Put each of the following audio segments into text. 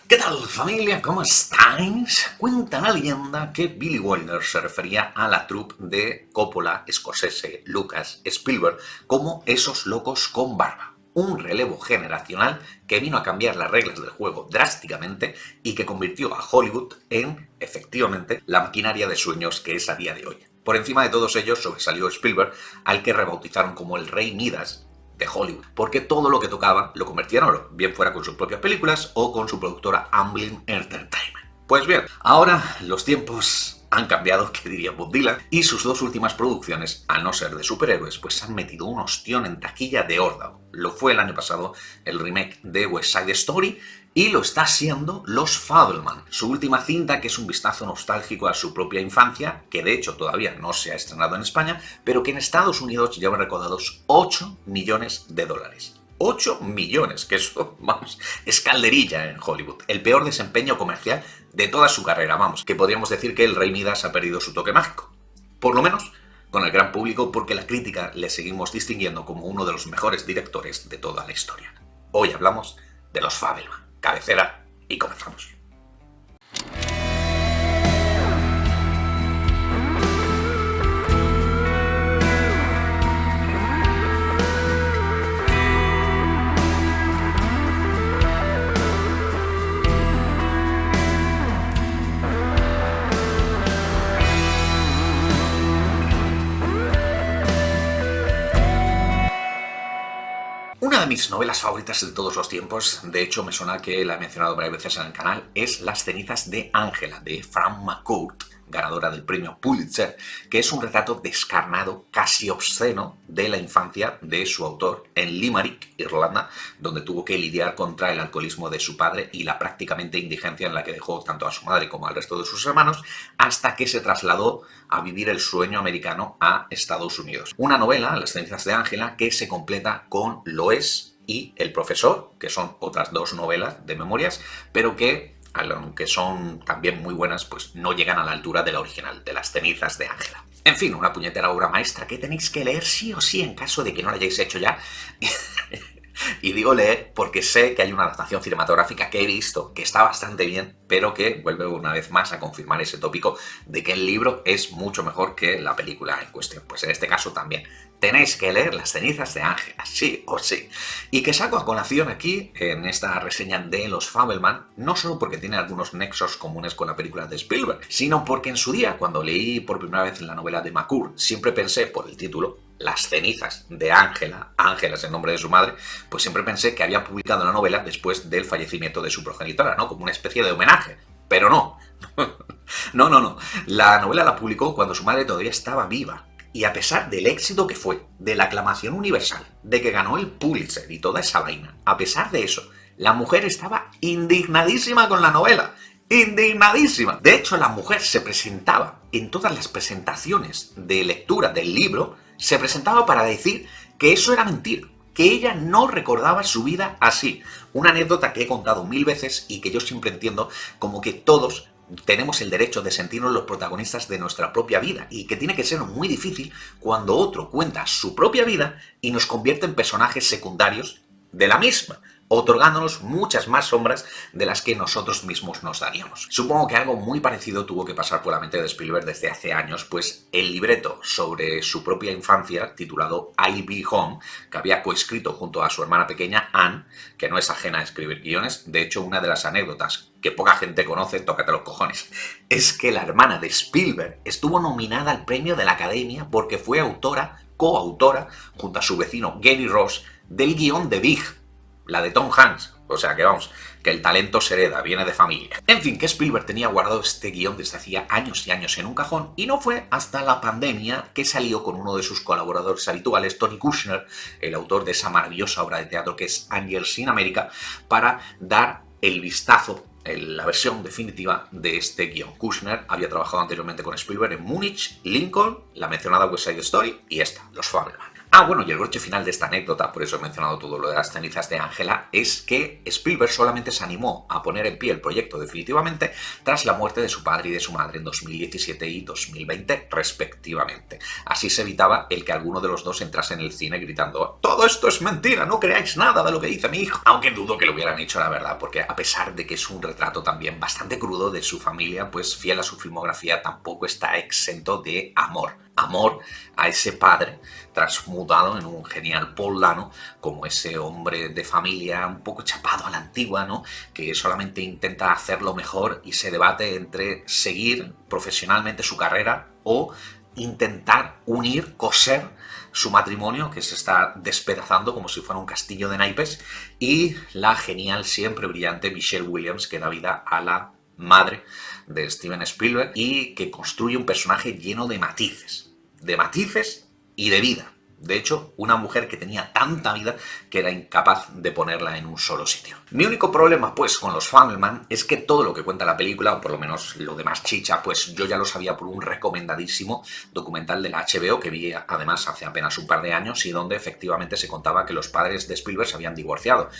¿Qué tal, familia? ¿Cómo estáis? Cuenta la leyenda que Billy Wilder se refería a la troupe de Coppola, Scorsese, Lucas, Spielberg como esos locos con barba. Un relevo generacional que vino a cambiar las reglas del juego drásticamente y que convirtió a Hollywood en, efectivamente, la maquinaria de sueños que es a día de hoy. Por encima de todos ellos sobresalió Spielberg, al que rebautizaron como el Rey Midas de Hollywood, porque todo lo que tocaba lo convertía en oro, bien fuera con sus propias películas o con su productora Amblin Entertainment. Pues bien, ahora los tiempos han cambiado, que diría Bob Dylan, y sus dos últimas producciones, al no ser de superhéroes, pues han metido un ostión en taquilla de órdago. Lo fue el año pasado el remake de West Side Story, y lo está siendo Los Fabelman, su última cinta, que es un vistazo nostálgico a su propia infancia, que de hecho todavía no se ha estrenado en España, pero que en Estados Unidos lleva recaudados 8 millones de dólares. 8 millones, que eso, vamos, es calderilla en Hollywood. El peor desempeño comercial de toda su carrera, vamos, que podríamos decir que el Rey Midas ha perdido su toque mágico. Por lo menos con el gran público, porque la crítica le seguimos distinguiendo como uno de los mejores directores de toda la historia. Hoy hablamos de Los Fabelman. Cabecera y comenzamos. Una de mis novelas favoritas de todos los tiempos, de hecho me suena que la he mencionado varias veces en el canal, es Las cenizas de Ángela, de Fran McCourt, ganadora del premio Pulitzer, que es un retrato descarnado, casi obsceno, de la infancia de su autor en Limerick, Irlanda, donde tuvo que lidiar contra el alcoholismo de su padre y la prácticamente indigencia en la que dejó tanto a su madre como al resto de sus hermanos, hasta que se trasladó a vivir el sueño americano a Estados Unidos. Una novela, Las cenizas de Ángela, que se completa con Loes y El profesor, que son otras dos novelas de memorias, pero que, aunque son también muy buenas, pues no llegan a la altura de la original, de Las cenizas de Ángela. En fin, una puñetera obra maestra que tenéis que leer sí o sí en caso de que no la hayáis hecho ya. Y digo leer porque sé que hay una adaptación cinematográfica que he visto, que está bastante bien, pero que vuelve una vez más a confirmar ese tópico de que el libro es mucho mejor que la película en cuestión. Pues en este caso también. Tenéis que leer Las cenizas de Ángela, sí o sí. Y que saco a colación aquí, en esta reseña de Los Fabelman, no solo porque tiene algunos nexos comunes con la película de Spielberg, sino porque en su día, cuando leí por primera vez la novela de McCourt, siempre pensé, por el título, Las cenizas de Ángela, Ángela es el nombre de su madre, pues siempre pensé que había publicado la novela después del fallecimiento de su progenitora, ¿no? Como una especie de homenaje. Pero no. No. La novela la publicó cuando su madre todavía estaba viva. Y a pesar del éxito que fue, de la aclamación universal, de que ganó el Pulitzer y toda esa vaina, a pesar de eso, la mujer estaba indignadísima con la novela. Indignadísima. De hecho, la mujer se presentaba en todas las presentaciones de lectura del libro, se presentaba para decir que eso era mentira, que ella no recordaba su vida así. Una anécdota que he contado 1000 veces y que yo siempre entiendo como que todos tenemos el derecho de sentirnos los protagonistas de nuestra propia vida y que tiene que ser muy difícil cuando otro cuenta su propia vida y nos convierte en personajes secundarios de la misma, otorgándonos muchas más sombras de las que nosotros mismos nos daríamos. Supongo que algo muy parecido tuvo que pasar por la mente de Spielberg desde hace años, pues el libreto sobre su propia infancia, titulado I'll Be Home, que había coescrito junto a su hermana pequeña, Anne, que no es ajena a escribir guiones. De hecho, una de las anécdotas que poca gente conoce, tócate los cojones, es que la hermana de Spielberg estuvo nominada al premio de la Academia porque fue coautora, junto a su vecino Gary Ross, del guión de Big, la de Tom Hanks. O sea que vamos, que el talento se hereda, viene de familia. En fin, que Spielberg tenía guardado este guión desde hacía años y años en un cajón, y no fue hasta la pandemia que salió con uno de sus colaboradores habituales, Tony Kushner, el autor de esa maravillosa obra de teatro que es Angels in America, para dar el vistazo, la versión definitiva de este guión. Kushner había trabajado anteriormente con Spielberg en Múnich, Lincoln, la mencionada West Side Story y esta, Los Fabelman. Ah, bueno, y el broche final de esta anécdota, por eso he mencionado todo lo de las cenizas de Ángela, es que Spielberg solamente se animó a poner en pie el proyecto definitivamente tras la muerte de su padre y de su madre en 2017 y 2020 respectivamente. Así se evitaba el que alguno de los dos entrase en el cine gritando «¡Todo esto es mentira! ¡No creáis nada de lo que dice mi hijo!». Aunque dudo que lo hubieran hecho, la verdad, porque a pesar de que es un retrato también bastante crudo de su familia, pues fiel a su filmografía tampoco está exento de amor. Amor a ese padre transmutado en un genial Paul Dano, como ese hombre de familia un poco chapado a la antigua, ¿no? Que solamente intenta hacerlo mejor y se debate entre seguir profesionalmente su carrera o intentar unir, coser su matrimonio, que se está despedazando como si fuera un castillo de naipes, y la genial, siempre brillante Michelle Williams, que da vida a la madre de Steven Spielberg y que construye un personaje lleno de matices y de vida. De hecho, una mujer que tenía tanta vida que era incapaz de ponerla en un solo sitio. Mi único problema, pues, con los Fabelman es que todo lo que cuenta la película, o por lo menos lo demás chicha, pues yo ya lo sabía por un recomendadísimo documental de la HBO que vi además hace apenas un par de años y donde efectivamente se contaba que los padres de Spielberg se habían divorciado.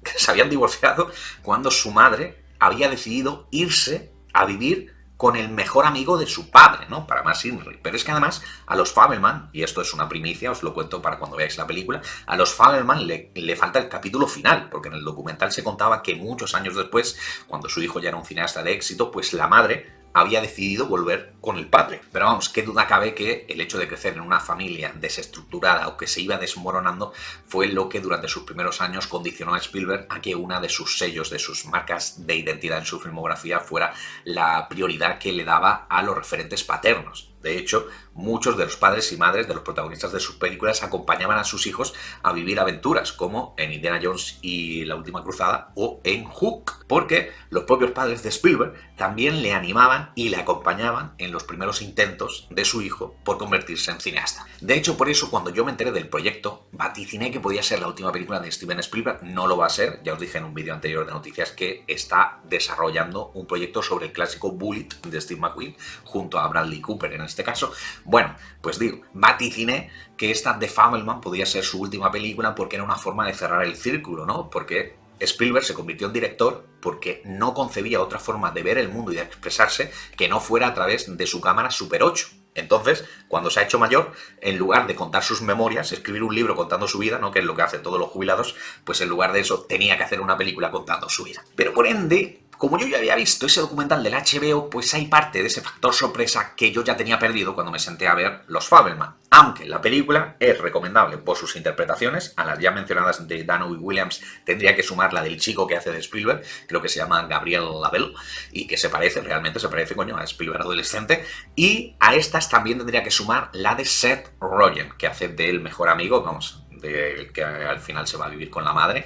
Se habían divorciado cuando su madre había decidido irse a vivir con el mejor amigo de su padre, ¿no? Para más Inri. Pero es que además a los Fabelman, y esto es una primicia, os lo cuento para cuando veáis la película, a los Fabelman le falta el capítulo final, porque en el documental se contaba que muchos años después, cuando su hijo ya era un cineasta de éxito, pues la madre había decidido volver con el padre. Pero vamos, qué duda cabe que el hecho de crecer en una familia desestructurada o que se iba desmoronando fue lo que durante sus primeros años condicionó a Spielberg a que una de sus sellos, de sus marcas de identidad en su filmografía fuera la prioridad que le daba a los referentes paternos. De hecho, muchos de los padres y madres de los protagonistas de sus películas acompañaban a sus hijos a vivir aventuras, como en Indiana Jones y la Última Cruzada o en Hook, porque los propios padres de Spielberg también le animaban y le acompañaban en los primeros intentos de su hijo por convertirse en cineasta. De hecho, por eso, cuando yo me enteré del proyecto, vaticiné que podía ser la última película de Steven Spielberg. No lo va a ser, ya os dije en un vídeo anterior de noticias que está desarrollando un proyecto sobre el clásico Bullitt de Steve McQueen junto a Bradley Cooper en este caso. Bueno, pues digo, vaticiné que esta The Fabelman podía ser su última película porque era una forma de cerrar el círculo, ¿no? Porque Spielberg se convirtió en director porque no concebía otra forma de ver el mundo y de expresarse que no fuera a través de su cámara Super 8. Entonces, cuando se ha hecho mayor, en lugar de contar sus memorias, escribir un libro contando su vida, ¿no? Que es lo que hacen todos los jubilados, pues en lugar de eso tenía que hacer una película contando su vida. Pero por ende, como yo ya había visto ese documental del HBO, pues hay parte de ese factor sorpresa que yo ya tenía perdido cuando me senté a ver Los Fabelman. Aunque la película es recomendable por sus interpretaciones, a las ya mencionadas de Dano y Williams tendría que sumar la del chico que hace de Spielberg, creo que se llama Gabriel Lavelle, y que realmente se parece, coño, a Spielberg adolescente, y a estas también tendría que sumar la de Seth Rogen, que hace del mejor amigo, vamos, del que al final se va a vivir con la madre,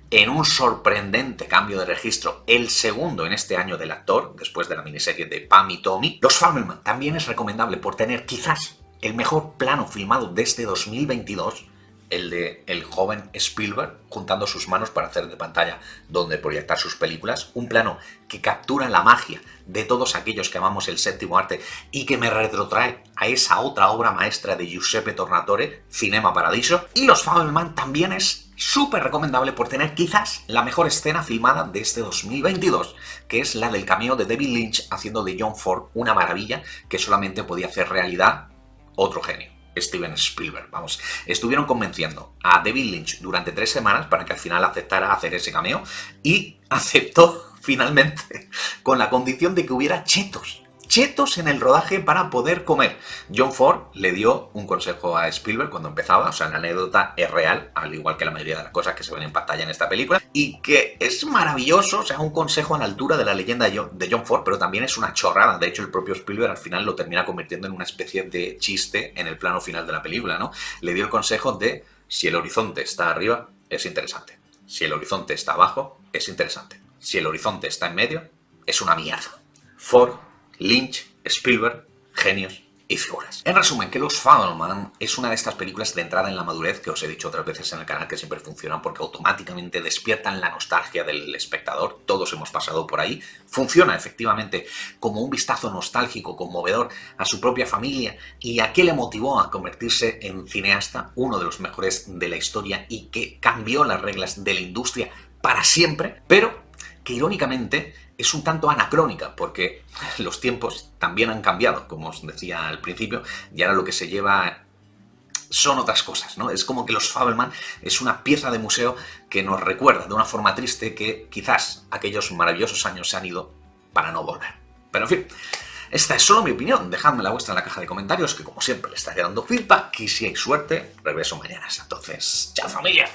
en un sorprendente cambio de registro, el segundo en este año del actor, después de la miniserie de Pam y Tommy. Los Fabelman también es recomendable por tener quizás el mejor plano filmado desde 2022, el de el joven Spielberg juntando sus manos para hacer de pantalla donde proyectar sus películas, un plano que captura la magia de todos aquellos que amamos el séptimo arte y que me retrotrae a esa otra obra maestra de Giuseppe Tornatore, Cinema Paradiso. Y Los Fabelman también es súper recomendable por tener quizás la mejor escena filmada de este 2022, que es la del cameo de David Lynch haciendo de John Ford una maravilla que solamente podía hacer realidad otro genio, Steven Spielberg. Vamos, estuvieron convenciendo a David Lynch durante 3 semanas para que al final aceptara hacer ese cameo y aceptó finalmente con la condición de que hubiera chetos en el rodaje para poder comer. John Ford le dio un consejo a Spielberg cuando empezaba, o sea, la anécdota es real, al igual que la mayoría de las cosas que se ven en pantalla en esta película, y que es maravilloso, o sea, un consejo a la altura de la leyenda de John Ford, pero también es una chorrada. De hecho, el propio Spielberg al final lo termina convirtiendo en una especie de chiste en el plano final de la película, ¿no? Le dio el consejo de, si el horizonte está arriba, es interesante. Si el horizonte está abajo, es interesante. Si el horizonte está en medio, es una mierda. Ford, Lynch, Spielberg, genios y figuras. En resumen, que Los Fabelman es una de estas películas de entrada en la madurez que os he dicho otras veces en el canal que siempre funcionan porque automáticamente despiertan la nostalgia del espectador. Todos hemos pasado por ahí. Funciona efectivamente como un vistazo nostálgico, conmovedor a su propia familia y a qué le motivó a convertirse en cineasta, uno de los mejores de la historia y que cambió las reglas de la industria para siempre, pero que irónicamente es un tanto anacrónica, porque los tiempos también han cambiado, como os decía al principio, y ahora lo que se lleva son otras cosas, ¿no? Es como que Los Fabelman es una pieza de museo que nos recuerda de una forma triste que quizás aquellos maravillosos años se han ido para no volver. Pero en fin, esta es solo mi opinión, dejadme la vuestra en la caja de comentarios, que como siempre le estaré dando feedback y si hay suerte, regreso mañana. Entonces, ¡chao familia!